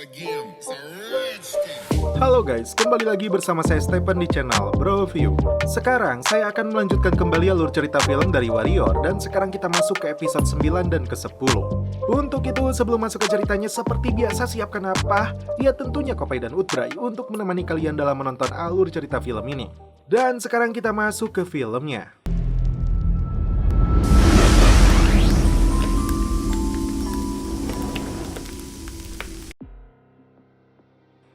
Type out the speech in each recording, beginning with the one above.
again. It's a Redskin. Halo guys, kembali lagi bersama saya Stephen di channel Bro View. Sekarang saya akan melanjutkan kembali alur cerita film dari Warrior, dan sekarang kita masuk ke episode 9 dan ke-10. Untuk itu, sebelum masuk ke ceritanya, seperti biasa siapkan apa? Ya tentunya Kopai dan Utbray untuk menemani kalian dalam menonton alur cerita film ini. Dan sekarang kita masuk ke filmnya.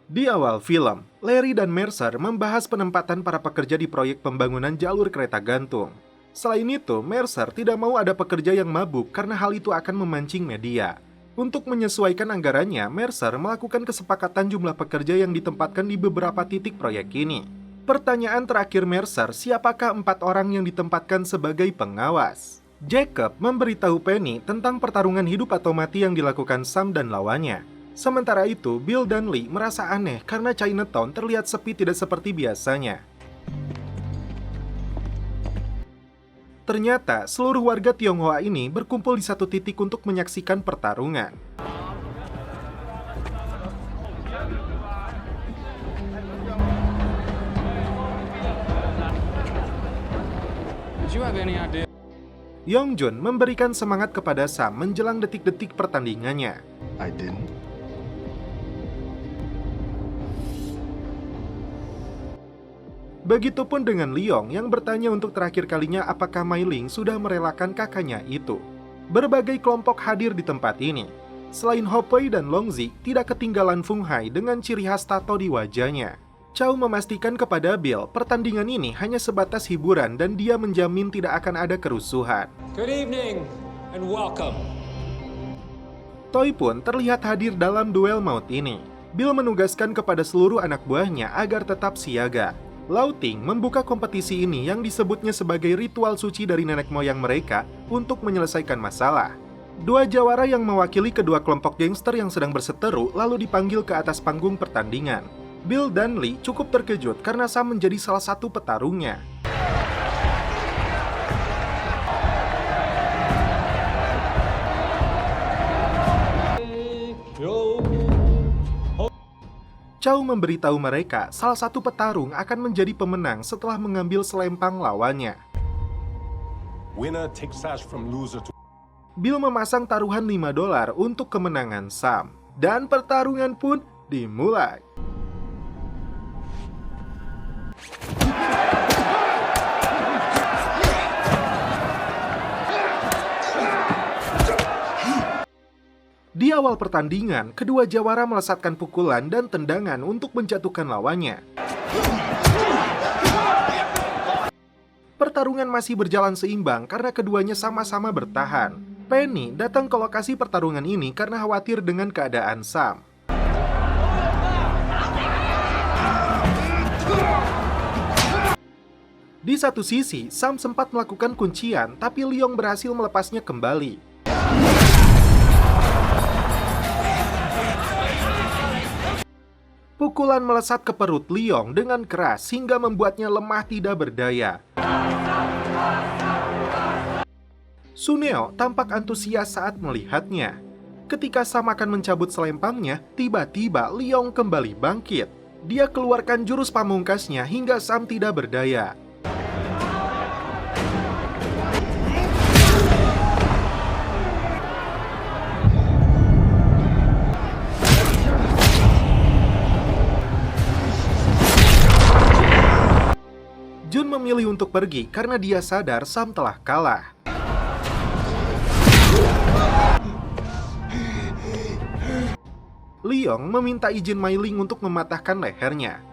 Di awal film, Larry dan Mercer membahas penempatan para pekerja di proyek pembangunan jalur kereta gantung. Selain itu, Mercer tidak mau ada pekerja yang mabuk karena hal itu akan memancing media. Untuk menyesuaikan anggarannya, Mercer melakukan kesepakatan jumlah pekerja yang ditempatkan di beberapa titik proyek ini. Pertanyaan terakhir Mercer, siapakah 4 orang yang ditempatkan sebagai pengawas? Jacob memberitahu Penny tentang pertarungan hidup atau mati yang dilakukan Sam dan lawannya. Sementara itu, Bill dan Lee merasa aneh karena Chinatown terlihat sepi tidak seperti biasanya. Ternyata, seluruh warga Tionghoa ini berkumpul di satu titik untuk menyaksikan pertarungan. Yongjun memberikan semangat kepada Sam menjelang detik-detik pertandingannya. I didn't. Begitupun dengan Leong yang bertanya untuk terakhir kalinya apakah Mei Ling sudah merelakan kakaknya itu. Berbagai kelompok hadir di tempat ini. Selain Hopei dan Longzi, tidak ketinggalan Fung Hai dengan ciri khas tato di wajahnya. Chow memastikan kepada Bill pertandingan ini hanya sebatas hiburan dan dia menjamin tidak akan ada kerusuhan. Good evening and welcome. Toy pun terlihat hadir dalam duel maut ini. Bill menugaskan kepada seluruh anak buahnya agar tetap siaga. Lau Ting membuka kompetisi ini yang disebutnya sebagai ritual suci dari nenek moyang mereka untuk menyelesaikan masalah. 2 jawara yang mewakili kedua kelompok gangster yang sedang berseteru lalu dipanggil ke atas panggung pertandingan. Bill dan Lee cukup terkejut karena Sam menjadi salah satu petarungnya. Chow memberitahu mereka salah satu petarung akan menjadi pemenang setelah mengambil selempang lawannya. Winner takes sash from loser to... Bill memasang taruhan $5 untuk kemenangan Sam. Dan pertarungan pun dimulai. Di awal pertandingan, kedua jawara melesatkan pukulan dan tendangan untuk menjatuhkan lawannya. Pertarungan masih berjalan seimbang karena keduanya sama-sama bertahan. Penny datang ke lokasi pertarungan ini karena khawatir dengan keadaan Sam. Di satu sisi, Sam sempat melakukan kuncian, tapi Leong berhasil melepasnya kembali. Pukulan melesat ke perut Leong dengan keras hingga membuatnya lemah tidak berdaya. Suneo tampak antusias saat melihatnya. Ketika Sam akan mencabut selempangnya, tiba-tiba Leong kembali bangkit. Dia keluarkan jurus pamungkasnya hingga Sam tidak berdaya. Jun memilih untuk pergi karena dia sadar Sam telah kalah. Leong meminta izin Mei Ling untuk mematahkan lehernya.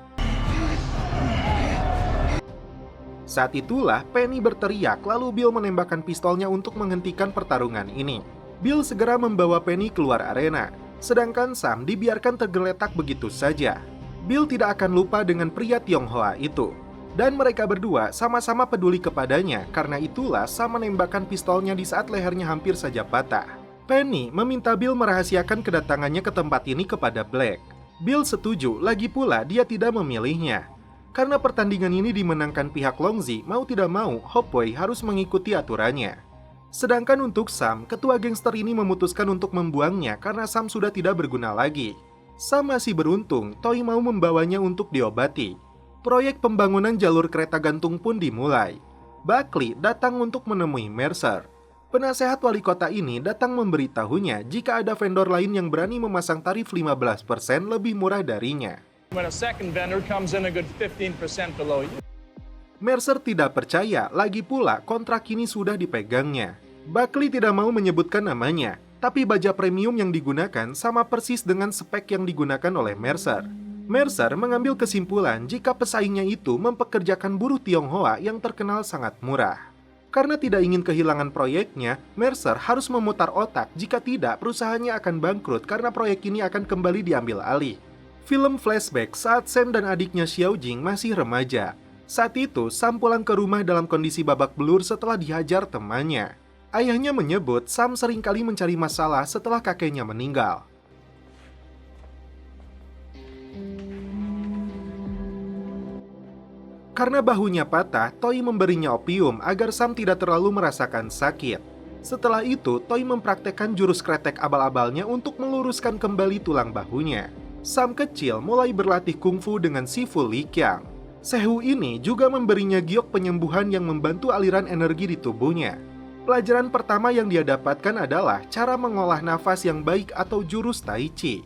Saat itulah Penny berteriak lalu Bill menembakkan pistolnya untuk menghentikan pertarungan ini. Bill segera membawa Penny keluar arena, sedangkan Sam dibiarkan tergeletak begitu saja. Bill tidak akan lupa dengan pria Tionghoa itu. Dan mereka berdua sama-sama peduli kepadanya, karena itulah Sam menembakkan pistolnya di saat lehernya hampir saja patah. Penny meminta Bill merahasiakan kedatangannya ke tempat ini kepada Black. Bill setuju, lagi pula dia tidak memilihnya. Karena pertandingan ini dimenangkan pihak Longzi, mau tidak mau, Hopway harus mengikuti aturannya. Sedangkan untuk Sam, ketua gangster ini memutuskan untuk membuangnya karena Sam sudah tidak berguna lagi. Sam masih beruntung Toei mau membawanya untuk diobati. Proyek pembangunan jalur kereta gantung pun dimulai. Buckley datang untuk menemui Mercer. Penasehat wali kota ini datang memberitahunya jika ada vendor lain yang berani memasang tarif 15% lebih murah darinya. When a second vendor comes in a good 15% below you. Mercer tidak percaya, lagi pula kontrak ini sudah dipegangnya. Buckley tidak mau menyebutkan namanya, tapi baja premium yang digunakan sama persis dengan spek yang digunakan oleh Mercer. Mercer mengambil kesimpulan jika pesaingnya itu mempekerjakan buruh Tionghoa yang terkenal sangat murah. Karena tidak ingin kehilangan proyeknya, Mercer harus memutar otak, jika tidak perusahaannya akan bangkrut karena proyek ini akan kembali diambil alih. Film flashback saat Sam dan adiknya Xiao Jing masih remaja. Saat itu, Sam pulang ke rumah dalam kondisi babak belur setelah dihajar temannya. Ayahnya menyebut Sam seringkali mencari masalah setelah kakeknya meninggal. Karena bahunya patah, Toei memberinya opium agar Sam tidak terlalu merasakan sakit. Setelah itu, Toei mempraktekkan jurus kretek abal-abalnya untuk meluruskan kembali tulang bahunya. Sam kecil mulai berlatih kungfu dengan Sifu Li Qiang. Sehu ini juga memberinya giok penyembuhan yang membantu aliran energi di tubuhnya. Pelajaran pertama yang dia dapatkan adalah cara mengolah nafas yang baik atau jurus Tai Chi.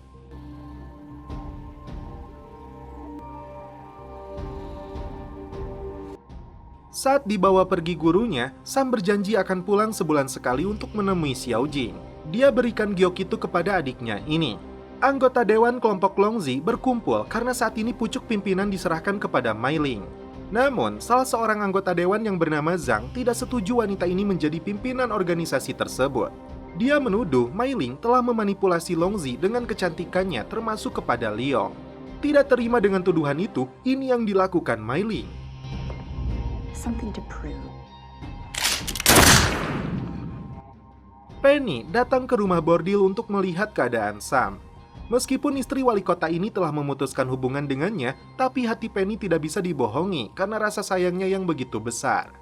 Saat dibawa pergi gurunya, Sam berjanji akan pulang sebulan sekali untuk menemui Xiao Jing. Dia berikan giok itu kepada adiknya ini. Anggota Dewan kelompok Longzi berkumpul karena saat ini pucuk pimpinan diserahkan kepada Mei Ling. Namun, salah seorang anggota Dewan yang bernama Zhang tidak setuju wanita ini menjadi pimpinan organisasi tersebut. Dia menuduh Mei Ling telah memanipulasi Longzi dengan kecantikannya termasuk kepada Liong. Tidak terima dengan tuduhan itu, ini yang dilakukan Mei Ling. Something to prove. Penny datang ke rumah bordil untuk melihat keadaan Sam. Meskipun istri wali kota ini telah memutuskan hubungan dengannya, tapi hati Penny tidak bisa dibohongi karena rasa sayangnya yang begitu besar.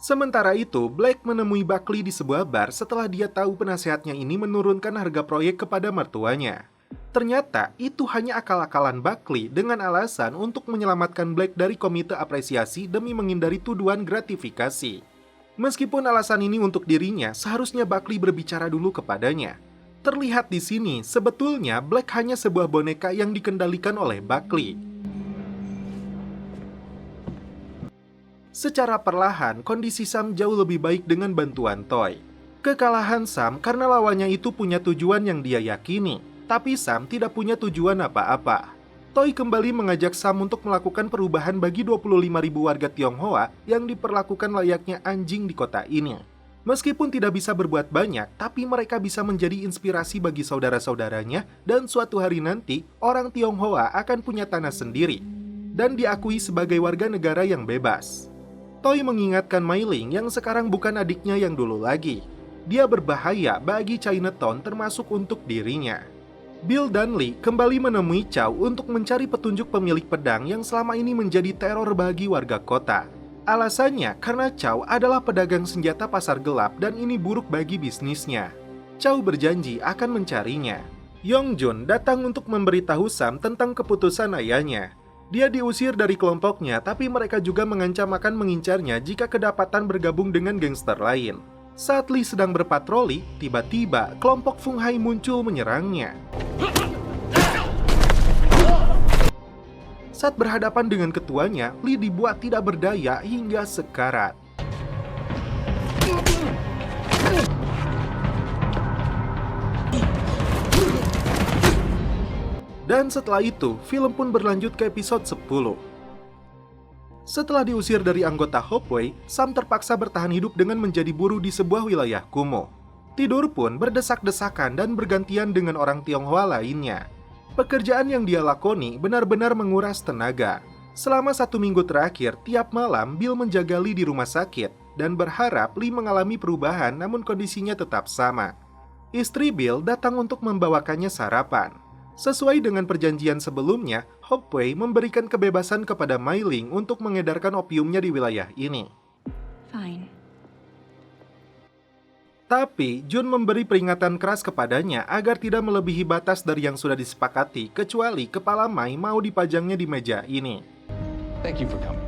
Sementara itu, Black menemui Buckley di sebuah bar setelah dia tahu penasehatnya ini menurunkan harga proyek kepada mertuanya. Ternyata itu hanya akal-akalan Buckley dengan alasan untuk menyelamatkan Black dari komite apresiasi demi menghindari tuduhan gratifikasi. Meskipun alasan ini untuk dirinya, seharusnya Buckley berbicara dulu kepadanya. Terlihat di sini, sebetulnya Black hanya sebuah boneka yang dikendalikan oleh Buckley. Secara perlahan, kondisi Sam jauh lebih baik dengan bantuan Toei. Kekalahan Sam karena lawannya itu punya tujuan yang dia yakini, tapi Sam tidak punya tujuan apa-apa. Toei kembali mengajak Sam untuk melakukan perubahan bagi 25.000 warga Tionghoa yang diperlakukan layaknya anjing di kota ini. Meskipun tidak bisa berbuat banyak, tapi mereka bisa menjadi inspirasi bagi saudara-saudaranya dan suatu hari nanti, orang Tionghoa akan punya tanah sendiri dan diakui sebagai warga negara yang bebas. Toei mengingatkan Mei Ling yang sekarang bukan adiknya yang dulu lagi. Dia berbahaya bagi Chinatown termasuk untuk dirinya. Bill dan Lee kembali menemui Chow untuk mencari petunjuk pemilik pedang yang selama ini menjadi teror bagi warga kota. Alasannya karena Chow adalah pedagang senjata pasar gelap dan ini buruk bagi bisnisnya. Chow berjanji akan mencarinya. Yongjun datang untuk memberitahu Sam tentang keputusan ayahnya. Dia diusir dari kelompoknya, tapi mereka juga mengancam akan mengincarnya jika kedapatan bergabung dengan gangster lain. Saat Lee sedang berpatroli, tiba-tiba kelompok Fung Hai muncul menyerangnya. Saat berhadapan dengan ketuanya, Lee dibuat tidak berdaya hingga sekarat. Dan setelah itu, film pun berlanjut ke episode 10. Setelah diusir dari anggota Hopeway, Sam terpaksa bertahan hidup dengan menjadi buruh di sebuah wilayah kumuh. Tidur pun berdesak-desakan dan bergantian dengan orang Tionghoa lainnya. Pekerjaan yang dia lakoni benar-benar menguras tenaga. Selama 1 minggu terakhir, tiap malam Bill menjaga Lee di rumah sakit dan berharap Lee mengalami perubahan namun kondisinya tetap sama. Istri Bill datang untuk membawakannya sarapan. Sesuai dengan perjanjian sebelumnya, Hopeway memberikan kebebasan kepada Mei Ling untuk mengedarkan opiumnya di wilayah ini. Fine. Tapi Jun memberi peringatan keras kepadanya agar tidak melebihi batas dari yang sudah disepakati, kecuali kepala Mai mau dipajangnya di meja ini. Thank you for coming.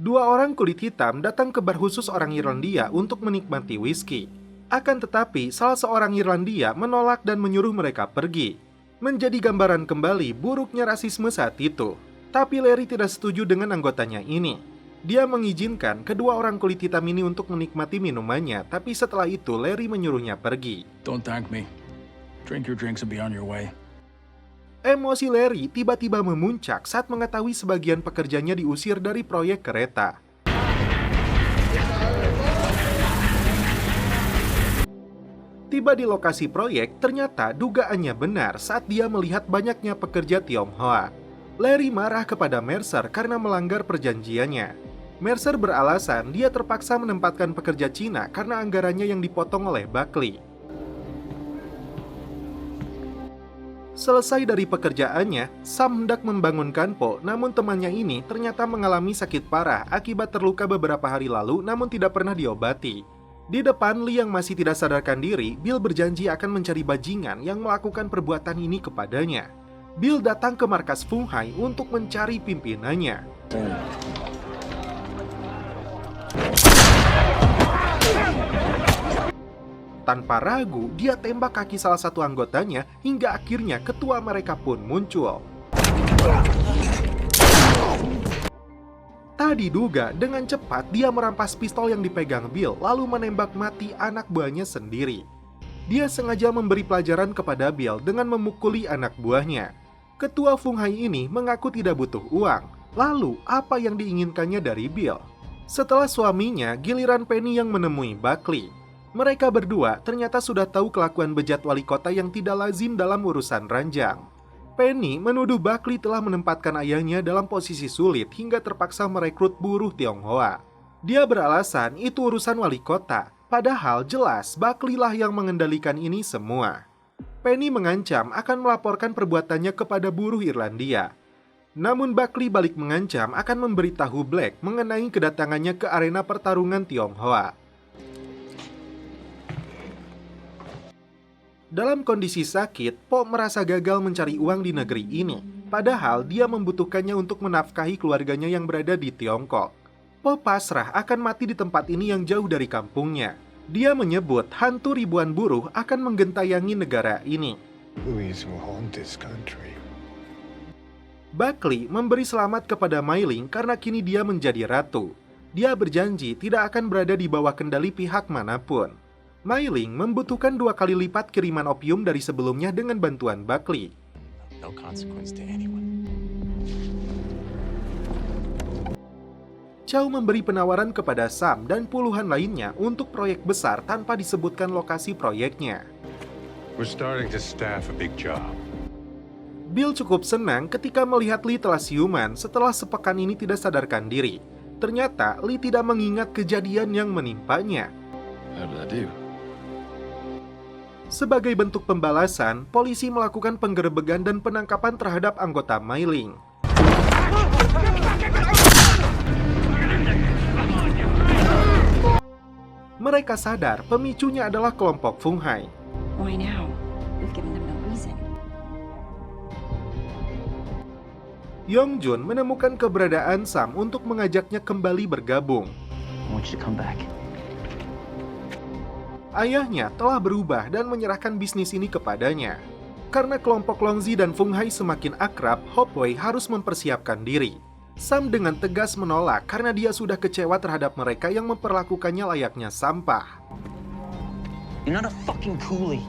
Dua orang kulit hitam datang ke bar khusus orang Irlandia untuk menikmati whisky. Akan tetapi, salah seorang Irlandia menolak dan menyuruh mereka pergi. Menjadi gambaran kembali buruknya rasisme saat itu. Tapi Larry tidak setuju dengan anggotanya ini. Dia mengizinkan kedua orang kulit hitam ini untuk menikmati minumannya, tapi setelah itu Larry menyuruhnya pergi. Don't thank me. Drink your drinks and be on your way. Emosi Larry tiba-tiba memuncak saat mengetahui sebagian pekerjanya diusir dari proyek kereta. Tiba di lokasi proyek, ternyata dugaannya benar saat dia melihat banyaknya pekerja Tionghoa. Larry marah kepada Mercer karena melanggar perjanjiannya. Mercer beralasan dia terpaksa menempatkan pekerja Cina karena anggarannya yang dipotong oleh Buckley. Selesai dari pekerjaannya, Sam hendak membangunkan Po, namun temannya ini ternyata mengalami sakit parah akibat terluka beberapa hari lalu namun tidak pernah diobati. Di depan Lee yang masih tidak sadarkan diri, Bill berjanji akan mencari bajingan yang melakukan perbuatan ini kepadanya. Bill datang ke markas Fung Hai untuk mencari pimpinannya. Tanpa ragu, dia tembak kaki salah satu anggotanya hingga akhirnya ketua mereka pun muncul. Tak diduga, dengan cepat dia merampas pistol yang dipegang Bill lalu menembak mati anak buahnya sendiri. Dia sengaja memberi pelajaran kepada Bill dengan memukuli anak buahnya. Ketua Fung Hai ini mengaku tidak butuh uang. Lalu, apa yang diinginkannya dari Bill? Setelah suaminya, giliran Penny yang menemui Buckley. Mereka berdua ternyata sudah tahu kelakuan bejat wali kota yang tidak lazim dalam urusan ranjang. Penny menuduh Buckley telah menempatkan ayahnya dalam posisi sulit hingga terpaksa merekrut buruh Tionghoa. Dia beralasan itu urusan wali kota, padahal jelas Buckley lah yang mengendalikan ini semua. Penny mengancam akan melaporkan perbuatannya kepada buruh Irlandia. Namun Buckley balik mengancam akan memberitahu Black mengenai kedatangannya ke arena pertarungan Tionghoa. Dalam kondisi sakit, Po merasa gagal mencari uang di negeri ini. Padahal dia membutuhkannya untuk menafkahi keluarganya yang berada di Tiongkok. Po pasrah akan mati di tempat ini yang jauh dari kampungnya. Dia menyebut hantu ribuan buruh akan menggentayangi negara ini. Louise will haunt this country. Buckley memberi selamat kepada Mei Ling karena kini dia menjadi ratu. Dia berjanji tidak akan berada di bawah kendali pihak manapun. Mei Ling membutuhkan 2 kali lipat kiriman opium dari sebelumnya dengan bantuan Buckley. No consequence to anyone. Chow memberi penawaran kepada Sam dan puluhan lainnya untuk proyek besar tanpa disebutkan lokasi proyeknya. We're starting to staff a big job. Bill cukup senang ketika melihat Lee telah siuman setelah sepekan ini tidak sadarkan diri. Ternyata Lee tidak mengingat kejadian yang menimpanya. How did I do? Sebagai bentuk pembalasan, polisi melakukan penggerebekan dan penangkapan terhadap anggota Mei Ling. Mereka sadar pemicunya adalah kelompok Fung Hai. Why now? We've given them no reason. Yong Jun menemukan keberadaan Sam untuk mengajaknya kembali bergabung. I want you to come back. Ayahnya telah berubah dan menyerahkan bisnis ini kepadanya. Karena kelompok Longzi dan Fung Hai semakin akrab, Hop Wei harus mempersiapkan diri. Sam dengan tegas menolak karena dia sudah kecewa terhadap mereka yang memperlakukannya layaknya sampah. You're not a fucking coolie.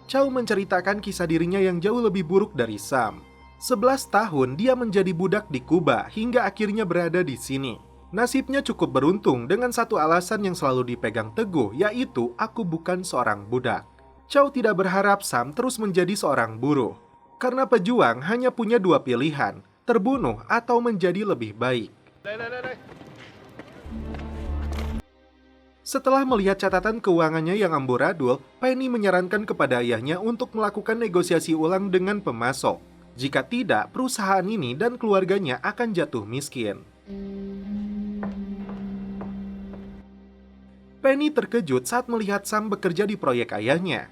Chow menceritakan kisah dirinya yang jauh lebih buruk dari Sam. 11 tahun dia menjadi budak di Kuba hingga akhirnya berada di sini. Nasibnya cukup beruntung dengan satu alasan yang selalu dipegang teguh, yaitu aku bukan seorang budak. Chow tidak berharap Sam terus menjadi seorang buruh. Karena pejuang hanya punya 2 pilihan, terbunuh atau menjadi lebih baik. Setelah melihat catatan keuangannya yang amburadul, Penny menyarankan kepada ayahnya untuk melakukan negosiasi ulang dengan pemasok. Jika tidak, perusahaan ini dan keluarganya akan jatuh miskin. Penny terkejut saat melihat Sam bekerja di proyek ayahnya.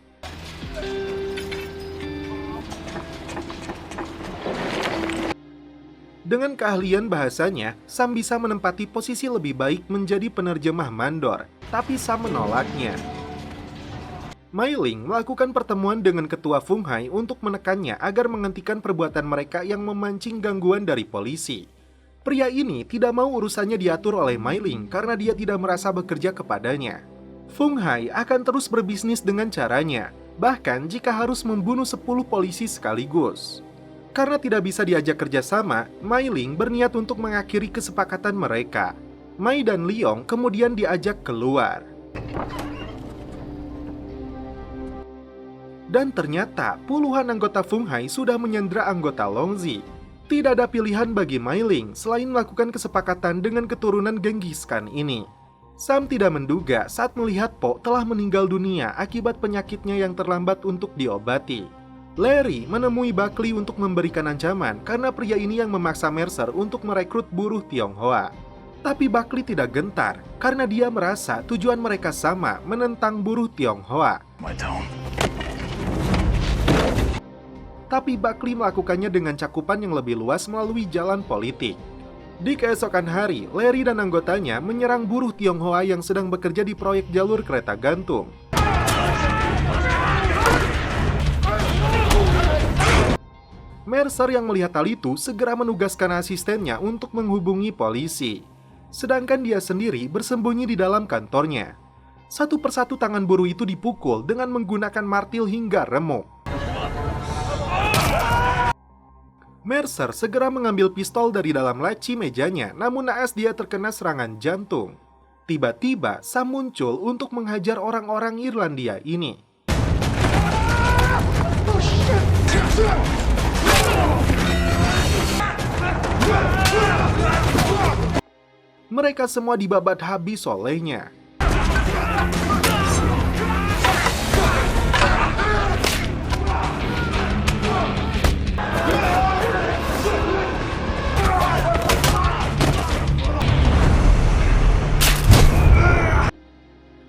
Dengan keahlian bahasanya, Sam bisa menempati posisi lebih baik menjadi penerjemah mandor, tapi Sam menolaknya. Mei Ling melakukan pertemuan dengan ketua Fung Hai untuk menekannya agar menghentikan perbuatan mereka yang memancing gangguan dari polisi. Pria ini tidak mau urusannya diatur oleh Mei Ling karena dia tidak merasa bekerja kepadanya. Fung Hai akan terus berbisnis dengan caranya, bahkan jika harus membunuh 10 polisi sekaligus. Karena tidak bisa diajak kerjasama, Mei Ling berniat untuk mengakhiri kesepakatan mereka. Mei dan Leong kemudian diajak keluar. Dan ternyata puluhan anggota Fung Hai sudah menyandra anggota Longzi. Tidak ada pilihan bagi Mei Ling selain melakukan kesepakatan dengan keturunan Genghis Khan ini. Sam tidak menduga saat melihat Po telah meninggal dunia akibat penyakitnya yang terlambat untuk diobati. Larry menemui Buckley untuk memberikan ancaman karena pria ini yang memaksa Mercer untuk merekrut buruh Tionghoa. Tapi Buckley tidak gentar karena dia merasa tujuan mereka sama, menentang buruh Tionghoa. Tapi Buckley melakukannya dengan cakupan yang lebih luas melalui jalan politik. Di keesokan hari, Larry dan anggotanya menyerang buruh Tionghoa yang sedang bekerja di proyek jalur kereta gantung. Mercer yang melihat hal itu segera menugaskan asistennya untuk menghubungi polisi. Sedangkan dia sendiri bersembunyi di dalam kantornya. Satu persatu tangan buruh itu dipukul dengan menggunakan martil hingga remuk. Mercer segera mengambil pistol dari dalam laci mejanya, namun naas dia terkena serangan jantung. Tiba-tiba Sam muncul untuk menghajar orang-orang Irlandia ini. Mereka semua dibabat habis olehnya.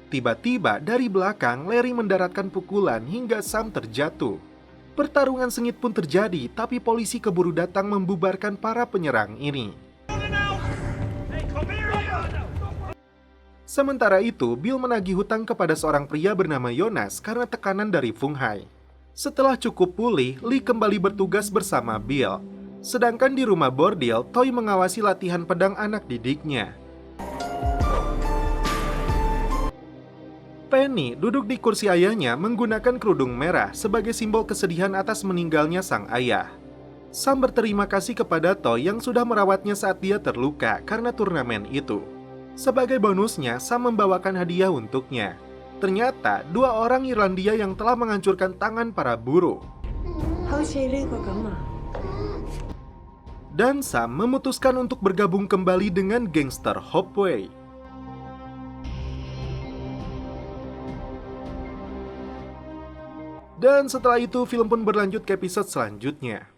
Tiba-tiba dari belakang Larry mendaratkan pukulan hingga Sam terjatuh. Pertarungan sengit pun terjadi, tapi polisi keburu datang membubarkan para penyerang ini. Sementara itu, Bill menagih hutang kepada seorang pria bernama Jonas karena tekanan dari Fung Hai. Setelah cukup pulih, Lee kembali bertugas bersama Bill. Sedangkan di rumah bordil, Toy mengawasi latihan pedang anak didiknya. Penny duduk di kursi ayahnya menggunakan kerudung merah sebagai simbol kesedihan atas meninggalnya sang ayah. Sam berterima kasih kepada Toy yang sudah merawatnya saat dia terluka karena turnamen itu. Sebagai bonusnya, Sam membawakan hadiah untuknya. Ternyata, 2 orang Irlandia yang telah menghancurkan tangan para buruh. Dan Sam memutuskan untuk bergabung kembali dengan gangster Hopeway. Dan setelah itu film pun berlanjut ke episode selanjutnya.